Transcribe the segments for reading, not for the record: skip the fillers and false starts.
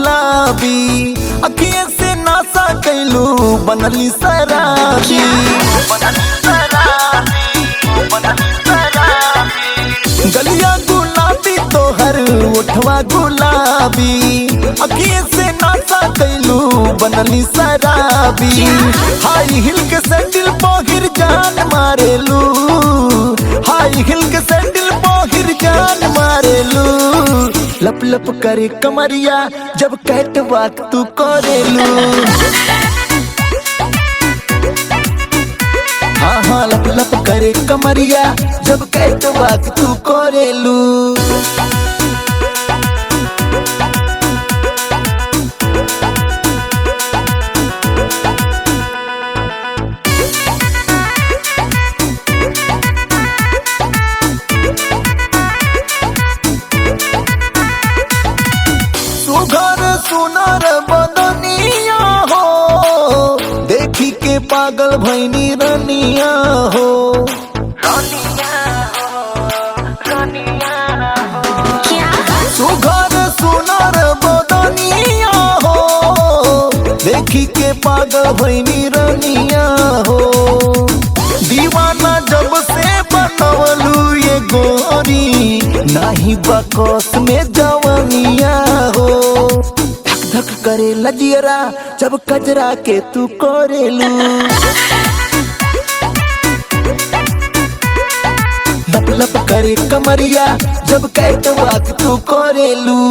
गुलाबी अखिए से नासा कैलू बनली शराबी। गलिया गुलाबी तोहर उठवा गुलाबी अखिए से नासा कैलू बनली शराबी। हाई हिल के सैंडल पहिर जान मारेलू, हाई हिल के सैंडल पहिर जान मारेलू। लप लप करे कमरिया जब कैट वाक तू करेलू। हाँ हाँ लप लप करे कमरिया जब कैट वाक तू करेलू। सुघर सुनर बदनिया हो देखी के पागल भैनी रनिया हो। सुघर सुनर बदनिया हो देखी के पागल भैनी रनिया हो। दीवाना जब से बनवलू ये गोरी नाही बकौस में जवनिया हो। धक धक करे लजियरा जब कजरा के तू करेलू। लप लप करे कमरिया जब कैट वाक तू करेलू।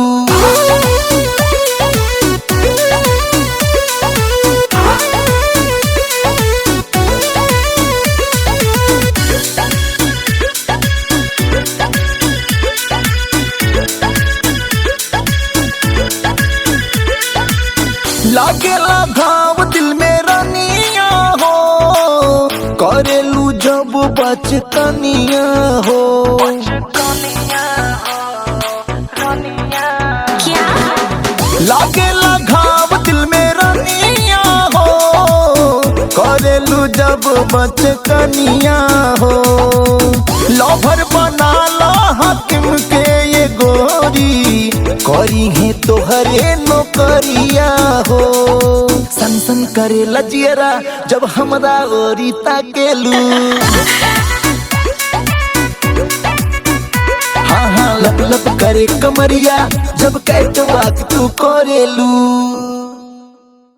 लागेला घाव दिल में रानिया हो करेलू जब बचकनिया हो। लागेला घाव दिल में रानिया हो करेलू जब बचकनिया हो। लवर बनाला हाकिम के ये गोरी करी है तोहरे नौकरिया हो। सन सन करे लजियरा जब हमरा ओरी ताकेलू। हाँ हाँ लप लप करे कमरिया जब कैट वाक तू करेलू।